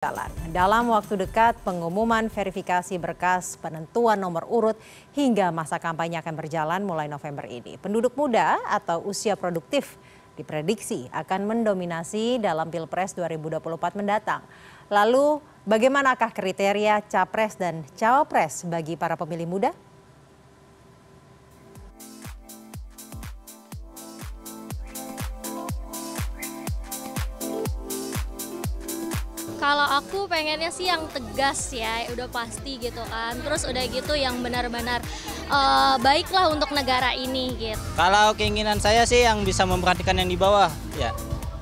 Jalan. Dalam waktu dekat, pengumuman verifikasi berkas penentuan nomor urut hingga masa kampanye akan berjalan mulai November ini. Penduduk muda atau usia produktif diprediksi akan mendominasi dalam Pilpres 2024 mendatang. Lalu, bagaimanakah kriteria capres dan cawapres bagi para pemilih muda? Kalau aku pengennya sih yang tegas ya, udah pasti gitu kan. Terus udah gitu yang benar-benar baiklah untuk negara ini gitu. Kalau keinginan saya sih yang bisa memperhatikan yang di bawah ya.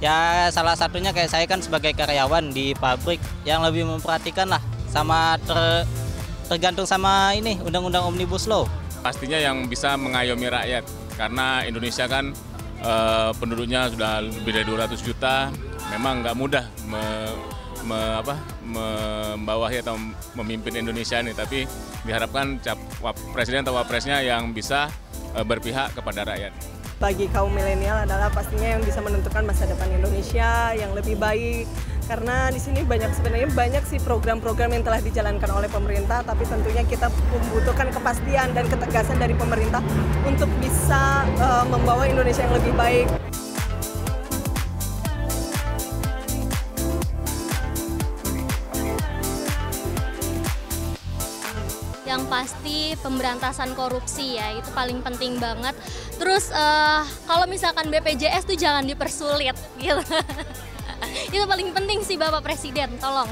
Ya salah satunya kayak saya kan sebagai karyawan di pabrik yang lebih memperhatikan lah sama tergantung sama ini undang-undang Omnibus Law. Pastinya yang bisa mengayomi rakyat karena Indonesia kan penduduknya sudah lebih dari 200 juta. Memang nggak mudah membawahi atau memimpin Indonesia ini, tapi diharapkan presiden atau wapresnya yang bisa berpihak kepada rakyat. Bagi kaum milenial adalah pastinya yang bisa menentukan masa depan Indonesia yang lebih baik, karena di sini sebenarnya banyak sih program-program yang telah dijalankan oleh pemerintah, tapi tentunya kita membutuhkan kepastian dan ketegasan dari pemerintah untuk bisa membawa Indonesia yang lebih baik. Yang pasti pemberantasan korupsi ya, itu paling penting banget. Terus kalau misalkan BPJS tuh jangan dipersulit gitu. Itu paling penting sih Bapak Presiden, tolong.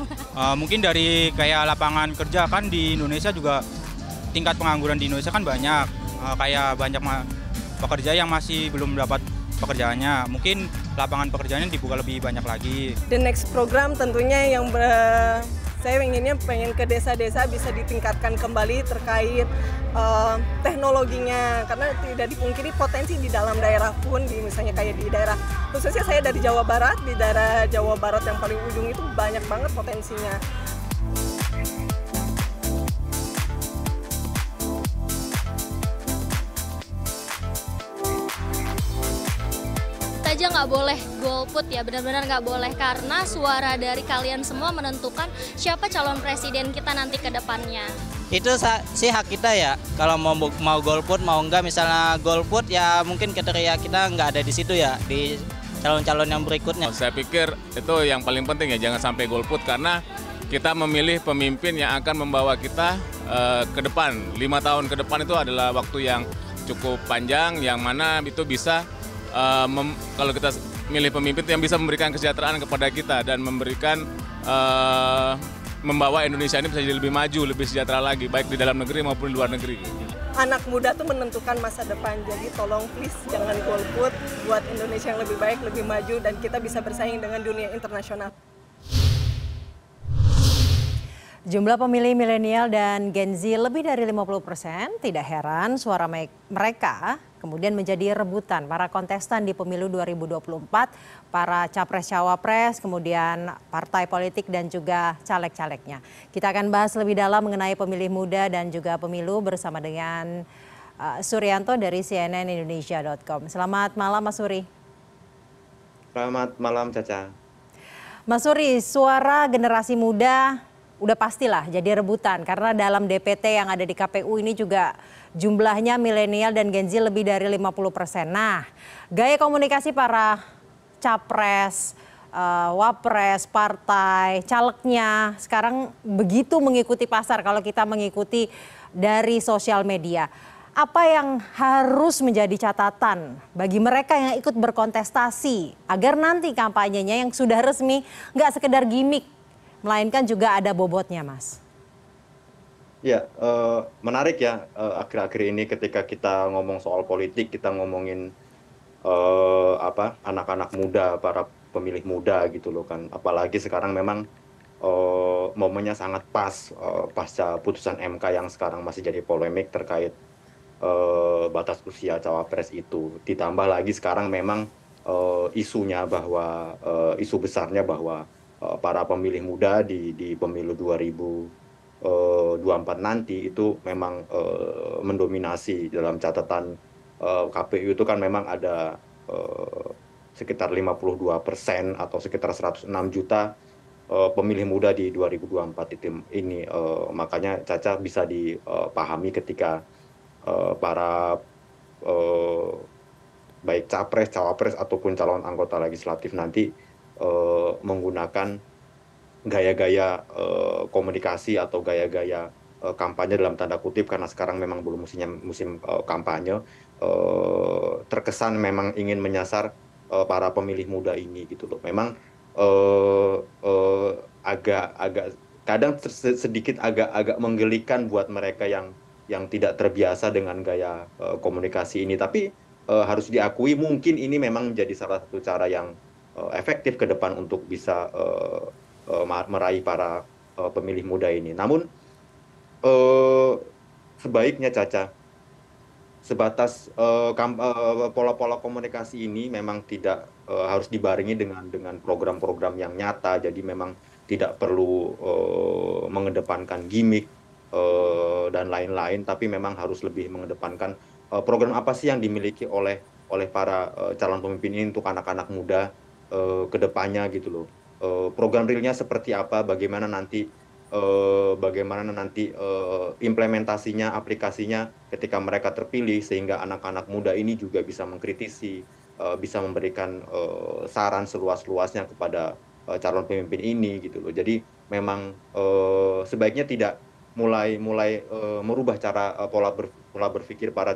Mungkin dari kayak lapangan kerja kan di Indonesia juga tingkat pengangguran di Indonesia kan banyak. Kayak banyak pekerja yang masih belum dapat pekerjaannya. Mungkin lapangan pekerjaannya dibuka lebih banyak lagi. The next program tentunya yang saya pengen ke desa-desa bisa ditingkatkan kembali terkait teknologinya, karena tidak dipungkiri potensi di dalam daerah pun, misalnya kayak di daerah, khususnya saya dari Jawa Barat, di daerah Jawa Barat yang paling ujung itu banyak banget potensinya. Aja nggak boleh golput ya, benar-benar nggak boleh, karena suara dari kalian semua menentukan siapa calon presiden kita nanti ke depannya. Itu sih hak kita ya, kalau mau golput mau enggak. Misalnya golput ya mungkin kriteria kita nggak ada di situ ya, di calon-calon yang berikutnya. Saya pikir itu yang paling penting ya, jangan sampai golput, karena kita memilih pemimpin yang akan membawa kita ke depan. 5 tahun ke depan itu adalah waktu yang cukup panjang, yang mana itu bisa kalau kita milih pemimpin yang bisa memberikan kesejahteraan kepada kita dan memberikan membawa Indonesia ini bisa jadi lebih maju, lebih sejahtera lagi, baik di dalam negeri maupun di luar negeri. Anak muda tuh menentukan masa depan, jadi tolong please jangan golput, buat Indonesia yang lebih baik, lebih maju, dan kita bisa bersaing dengan dunia internasional. Jumlah pemilih milenial dan Gen Z lebih dari 50%, tidak heran suara mereka kemudian menjadi rebutan para kontestan di pemilu 2024, para capres-cawapres, kemudian partai politik dan juga caleg-calegnya. Kita akan bahas lebih dalam mengenai pemilih muda dan juga pemilu bersama dengan Suryanto dari cnnindonesia.com. Selamat malam Mas Suri. Selamat malam Caca. Mas Suri, suara generasi muda udah pastilah jadi rebutan, karena dalam DPT yang ada di KPU ini juga jumlahnya milenial dan Gen Z lebih dari 50%. Nah, gaya komunikasi para capres, wapres, partai, calegnya sekarang begitu mengikuti pasar kalau kita mengikuti dari sosial media. Apa yang harus menjadi catatan bagi mereka yang ikut berkontestasi agar nanti kampanyenya yang sudah resmi nggak sekedar gimmick, melainkan juga ada bobotnya, Mas? Ya, menarik ya akhir-akhir ini ketika kita ngomong soal politik, kita ngomongin anak-anak muda, para pemilih muda gitu loh kan. Apalagi sekarang memang momennya sangat pas pasca putusan MK yang sekarang masih jadi polemik terkait batas usia cawapres itu. Ditambah lagi sekarang memang isunya bahwa isu besarnya bahwa para pemilih muda di pemilu 2024 nanti itu memang mendominasi. Dalam catatan KPU itu kan memang ada sekitar 52% atau sekitar 106 juta pemilih muda di 2024 ini. Makanya Caca bisa dipahami ketika para eh, baik capres, cawapres ataupun calon anggota legislatif nanti menggunakan gaya-gaya komunikasi atau gaya-gaya kampanye dalam tanda kutip, karena sekarang memang belum musim kampanye, terkesan memang ingin menyasar para pemilih muda ini gitu loh. Memang eh, eh, agak kadang sedikit agak menggelikan buat mereka yang tidak terbiasa dengan gaya komunikasi ini. Tapi harus diakui mungkin ini memang menjadi salah satu cara yang efektif ke depan untuk bisa meraih para pemilih muda ini. Namun sebaiknya Caca, sebatas pola-pola komunikasi ini memang tidak harus dibarengi dengan program-program yang nyata. Jadi memang tidak perlu mengedepankan gimmick dan lain-lain, tapi memang harus lebih mengedepankan program apa sih yang dimiliki oleh para calon pemimpin ini untuk anak-anak muda ke depannya gitu loh. Program realnya seperti apa, bagaimana nanti implementasinya, aplikasinya ketika mereka terpilih, sehingga anak-anak muda ini juga bisa mengkritisi, bisa memberikan saran seluas-luasnya kepada calon pemimpin ini gitu loh. Jadi memang sebaiknya tidak mulai merubah pola berpikir para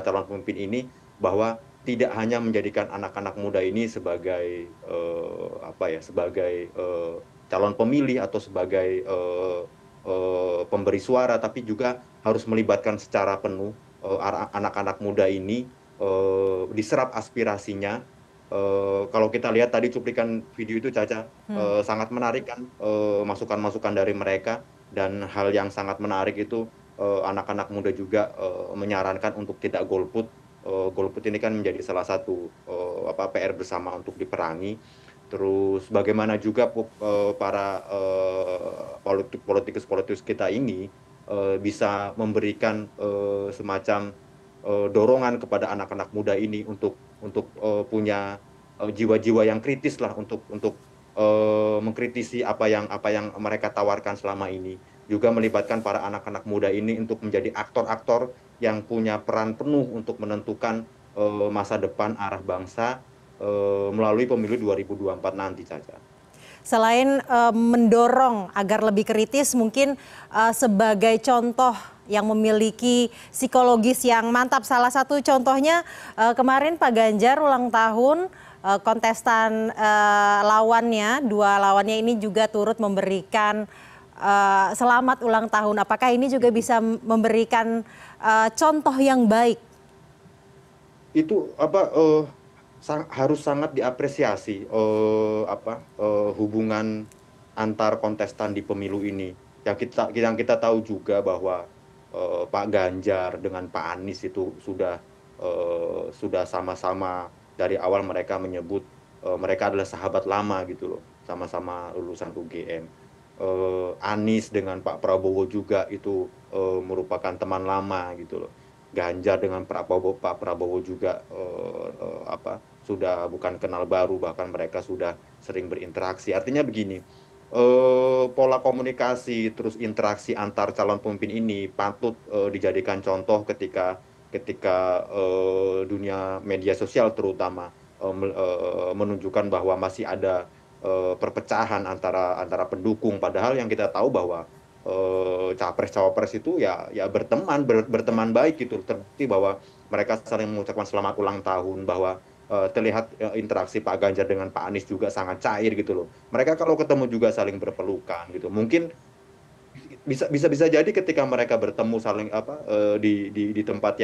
calon pemimpin ini, bahwa tidak hanya menjadikan anak-anak muda ini sebagai calon pemilih atau sebagai pemberi suara, tapi juga harus melibatkan secara penuh anak-anak muda ini, diserap aspirasinya. Kalau kita lihat tadi cuplikan video itu Caca, sangat menarik kan, masukan-masukan dari mereka, dan hal yang sangat menarik itu anak-anak muda juga menyarankan untuk tidak golput. Golput ini kan menjadi salah satu PR bersama untuk diperangi. Terus bagaimana juga para politikus kita ini bisa memberikan semacam dorongan kepada anak-anak muda ini untuk punya jiwa-jiwa yang kritis lah, untuk mengkritisi apa yang mereka tawarkan selama ini. Juga melibatkan para anak-anak muda ini untuk menjadi aktor-aktor yang punya peran penuh untuk menentukan masa depan arah bangsa melalui pemilu 2024 nanti, Caca. Selain mendorong agar lebih kritis, mungkin sebagai contoh yang memiliki psikologis yang mantap. Salah satu contohnya kemarin Pak Ganjar ulang tahun, kontestan dua lawannya ini juga turut memberikan selamat ulang tahun. Apakah ini juga bisa memberikan contoh yang baik? Itu harus sangat diapresiasi hubungan antar kontestan di pemilu ini. Yang kita tahu juga bahwa Pak Ganjar dengan Pak Anies itu sudah sama-sama dari awal mereka menyebut mereka adalah sahabat lama gitu loh, sama-sama lulusan UGM. Anies dengan Pak Prabowo juga itu merupakan teman lama gitu loh. Ganjar dengan Pak Prabowo juga sudah bukan kenal baru, bahkan mereka sudah sering berinteraksi. Artinya begini, pola komunikasi terus interaksi antar calon pemimpin ini patut dijadikan contoh ketika dunia media sosial terutama menunjukkan bahwa masih ada perpecahan antara pendukung, padahal yang kita tahu bahwa capres-cawapres itu ya berteman baik gitu. Terbukti bahwa mereka saling mengucapkan selamat ulang tahun, bahwa terlihat interaksi Pak Ganjar dengan Pak Anies juga sangat cair gitu loh. Mereka kalau ketemu juga saling berpelukan gitu. Mungkin bisa jadi ketika mereka bertemu saling di tempat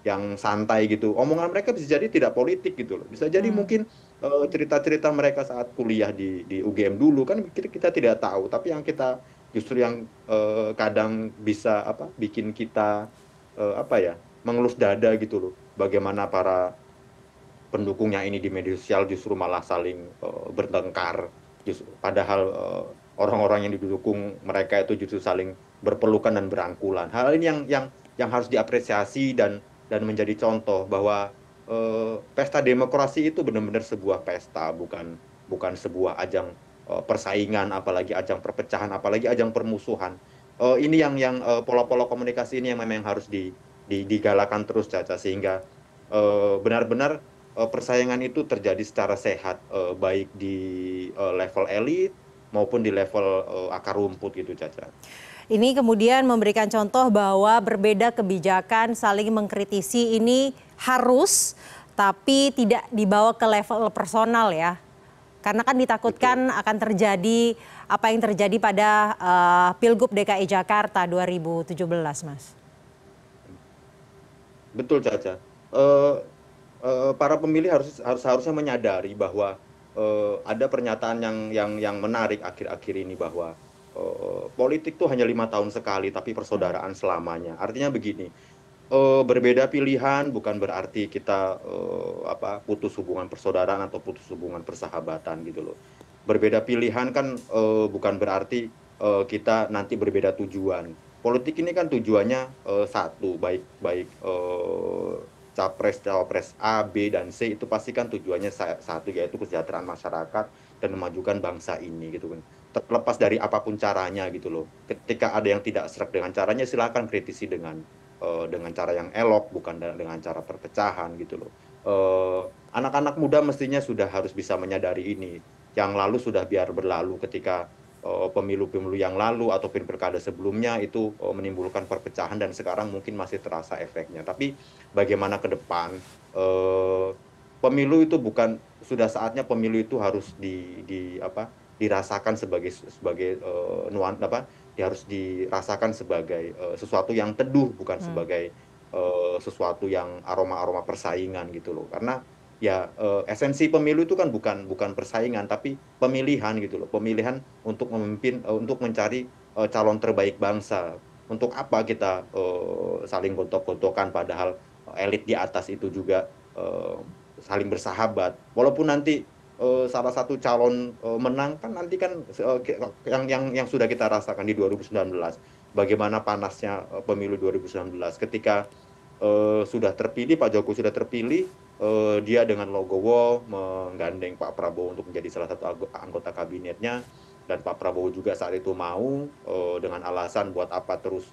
yang santai gitu, omongan mereka bisa jadi tidak politik gitu loh. Bisa jadi mungkin cerita-cerita mereka saat kuliah di UGM dulu kan kita tidak tahu, tapi justru yang kadang bisa bikin kita mengelus dada gitu loh. Bagaimana para pendukungnya ini di media sosial justru malah saling bertengkar, padahal orang-orang yang didukung mereka itu justru saling berpelukan dan berangkulan. Hal ini yang harus diapresiasi dan menjadi contoh bahwa pesta demokrasi itu benar-benar sebuah pesta, bukan sebuah ajang persaingan, apalagi ajang perpecahan, apalagi ajang permusuhan. Ini pola-pola komunikasi ini yang memang harus digalakan terus, Caca, sehingga benar-benar persaingan itu terjadi secara sehat, baik di level elit maupun di level akar rumput gitu, Caca. Ini kemudian memberikan contoh bahwa berbeda kebijakan, saling mengkritisi ini harus, tapi tidak dibawa ke level personal ya. Karena kan ditakutkan akan terjadi apa yang terjadi pada Pilgub DKI Jakarta 2017, Mas. Betul, Caca. Para pemilih harusnya menyadari bahwa ada pernyataan yang menarik akhir-akhir ini bahwa politik itu hanya 5 tahun sekali, tapi persaudaraan selamanya. Artinya begini, berbeda pilihan bukan berarti kita putus hubungan persaudaraan atau putus hubungan persahabatan gitu loh. Berbeda pilihan kan bukan berarti kita nanti berbeda tujuan. Politik ini kan tujuannya satu, baik capres cawapres A, B, dan C itu pasti kan tujuannya satu, yaitu kesejahteraan masyarakat dan memajukan bangsa ini gitu kan. Terlepas dari apapun caranya gitu loh. Ketika ada yang tidak serak dengan caranya, silakan kritisi dengan cara yang elok, bukan dengan cara perpecahan gitu loh. Anak-anak muda mestinya sudah harus bisa menyadari ini. Yang lalu sudah biar berlalu. Ketika pemilu-pemilu yang lalu atau pilkada sebelumnya itu menimbulkan perpecahan dan sekarang mungkin masih terasa efeknya. Tapi bagaimana ke depan, pemilu itu sudah saatnya pemilu itu harus dirasakan sebagai harus dirasakan sebagai sesuatu yang teduh, bukan sebagai sesuatu yang aroma-aroma persaingan gitu loh. Karena ya esensi pemilu itu kan bukan persaingan, tapi pemilihan gitu loh. Pemilihan untuk memimpin, untuk mencari calon terbaik bangsa. Untuk apa kita saling gontok-gontokan padahal elit di atas itu juga saling bersahabat. Walaupun nanti salah satu calon menang kan nanti kan yang sudah kita rasakan di 2019. Bagaimana panasnya pemilu 2019 ketika sudah terpilih, Pak Jokowi sudah terpilih, dia dengan logowo menggandeng Pak Prabowo untuk menjadi salah satu anggota kabinetnya, dan Pak Prabowo juga saat itu mau dengan alasan buat apa terus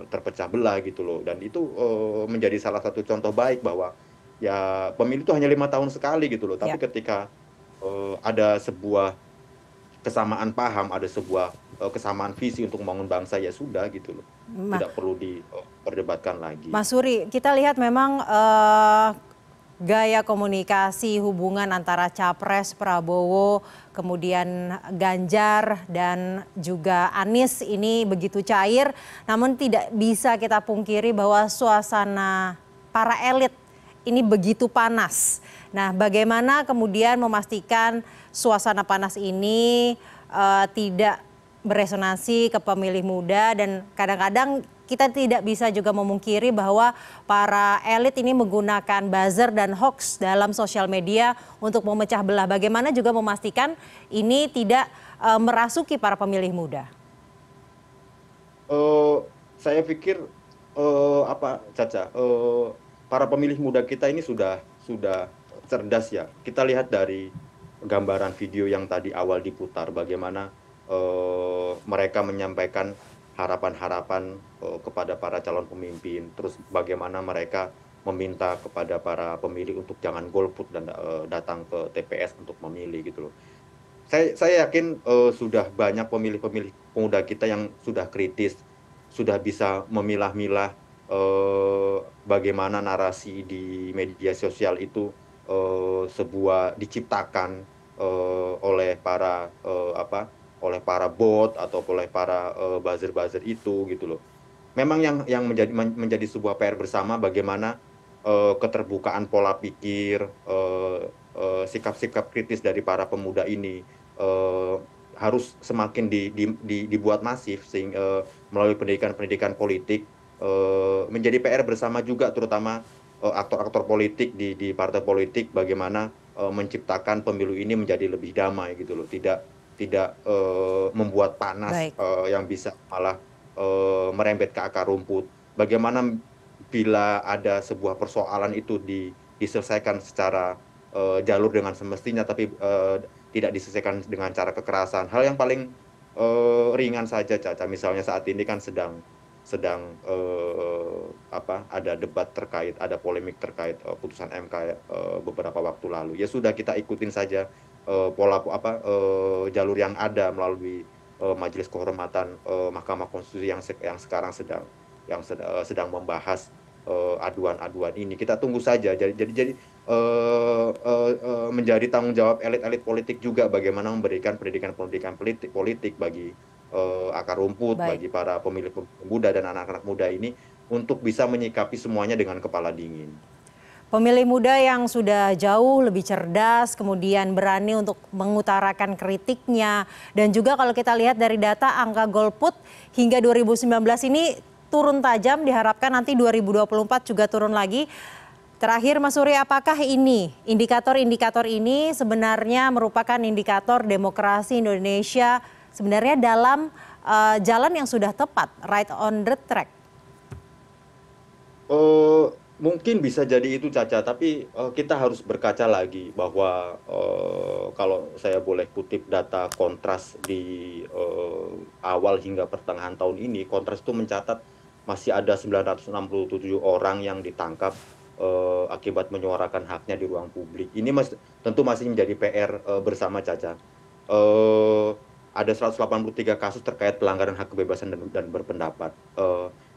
terpecah belah gitu loh. Dan itu menjadi salah satu contoh baik bahwa ya pemilu itu hanya 5 tahun sekali gitu loh. Tapi ketika ada sebuah kesamaan paham, ada sebuah kesamaan visi untuk membangun bangsa, ya sudah gitu loh. Tidak perlu diperdebatkan lagi. Mas Suri, kita lihat memang gaya komunikasi hubungan antara Capres Prabowo, kemudian Ganjar dan juga Anies ini begitu cair, namun tidak bisa kita pungkiri bahwa suasana para elit ini begitu panas. Nah, bagaimana kemudian memastikan suasana panas ini tidak beresonansi ke pemilih muda, dan kadang-kadang kita tidak bisa juga memungkiri bahwa para elit ini menggunakan buzzer dan hoax dalam sosial media untuk memecah belah. Bagaimana juga memastikan ini tidak merasuki para pemilih muda? Saya pikir Caca, para pemilih muda kita ini sudah cerdas ya. Kita lihat dari gambaran video yang tadi awal diputar, bagaimana mereka menyampaikan harapan-harapan kepada para calon pemimpin, terus bagaimana mereka meminta kepada para pemilih untuk jangan golput dan datang ke TPS untuk memilih gitu loh. Saya yakin sudah banyak pemilih-pemilih pemuda kita yang sudah kritis, sudah bisa memilah-milah bagaimana narasi di media sosial itu diciptakan oleh para oleh para bot atau oleh para buzzer-buzzer itu gitu loh. Memang yang menjadi sebuah PR bersama bagaimana keterbukaan pola pikir, sikap-sikap kritis dari para pemuda ini harus semakin dibuat masif, sehingga melalui pendidikan politik menjadi PR bersama juga, terutama aktor-aktor politik di partai politik, bagaimana menciptakan pemilu ini menjadi lebih damai gitu loh, tidak membuat panas yang bisa malah merembet ke akar rumput. Bagaimana bila ada sebuah persoalan itu diselesaikan secara jalur dengan semestinya, tapi tidak diselesaikan dengan cara kekerasan. Hal yang paling ringan saja, Caca. Misalnya saat ini kan sedang ada debat terkait, ada polemik terkait putusan MK beberapa waktu lalu. Ya sudah, kita ikutin saja jalur yang ada melalui Majelis Kehormatan Mahkamah Konstitusi yang sekarang sedang membahas aduan-aduan ini. Kita tunggu saja. Jadi menjadi tanggung jawab elit-elit politik juga bagaimana memberikan pendidikan politik bagi akar rumput, bagi para pemilih muda dan anak-anak muda ini untuk bisa menyikapi semuanya dengan kepala dingin. Pemilih muda yang sudah jauh lebih cerdas, kemudian berani untuk mengutarakan kritiknya. Dan juga kalau kita lihat dari data angka golput hingga 2019 ini turun tajam, diharapkan nanti 2024 juga turun lagi. Terakhir Mas Suri, apakah ini indikator-indikator ini sebenarnya merupakan indikator demokrasi Indonesia sebenarnya dalam jalan yang sudah tepat, right on the track? Mungkin bisa jadi itu, Caca, tapi kita harus berkaca lagi bahwa kalau saya boleh kutip data Kontras di awal hingga pertengahan tahun ini, Kontras itu mencatat masih ada 967 orang yang ditangkap akibat menyuarakan haknya di ruang publik. Ini tentu masih menjadi PR bersama, Caca. Ada 183 kasus terkait pelanggaran hak kebebasan dan berpendapat.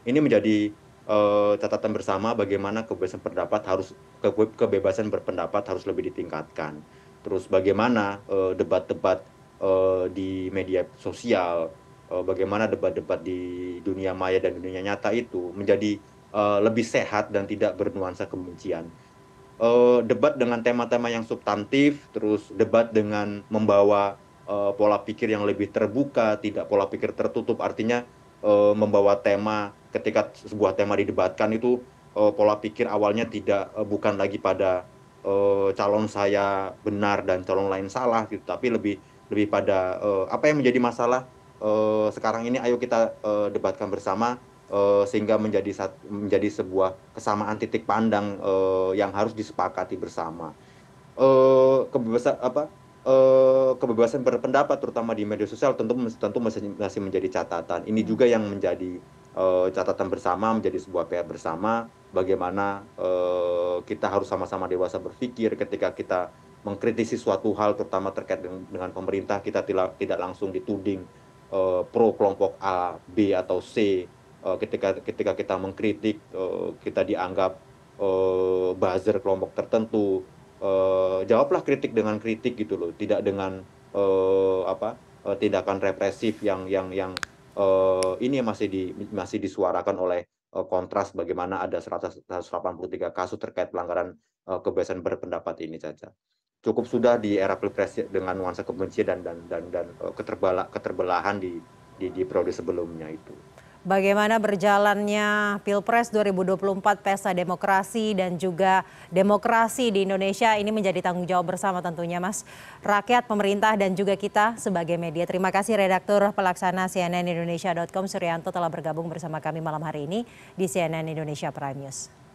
Ini menjadi catatan bersama bagaimana kebebasan berpendapat harus lebih ditingkatkan. Terus bagaimana debat-debat di media sosial, bagaimana debat-debat di dunia maya dan dunia nyata itu menjadi lebih sehat dan tidak bernuansa kebencian. Debat dengan tema-tema yang substantif, terus debat dengan membawa pola pikir yang lebih terbuka, tidak pola pikir tertutup, artinya membawa tema. Ketika sebuah tema didebatkan itu pola pikir awalnya bukan lagi pada calon saya benar dan calon lain salah gitu, tapi lebih pada apa yang menjadi masalah sekarang ini, ayo kita debatkan bersama sehingga menjadi sebuah kesamaan titik pandang yang harus disepakati bersama. Kebebasan berpendapat terutama di media sosial tentu masih menjadi catatan. Ini juga yang menjadi catatan bersama, menjadi sebuah PR bersama, bagaimana kita harus sama-sama dewasa berpikir ketika kita mengkritisi suatu hal terutama terkait dengan pemerintah. Kita tidak langsung dituding pro kelompok A, B atau C. Ketika kita mengkritik, kita dianggap buzzer kelompok tertentu. Jawablah kritik dengan kritik gitu loh, tidak dengan tindakan represif yang ini masih disuarakan oleh Kontras, bagaimana ada 183 kasus terkait pelanggaran kebebasan berpendapat ini, Caca. Cukup sudah di era pilpres dengan nuansa kebencian dan keterbelahan di periode sebelumnya itu. Bagaimana berjalannya Pilpres 2024, pesta demokrasi dan juga demokrasi di Indonesia ini menjadi tanggung jawab bersama tentunya, Mas. Rakyat, pemerintah dan juga kita sebagai media. Terima kasih Redaktur Pelaksana CNN Indonesia.com Suryanto telah bergabung bersama kami malam hari ini di CNN Indonesia Prime News.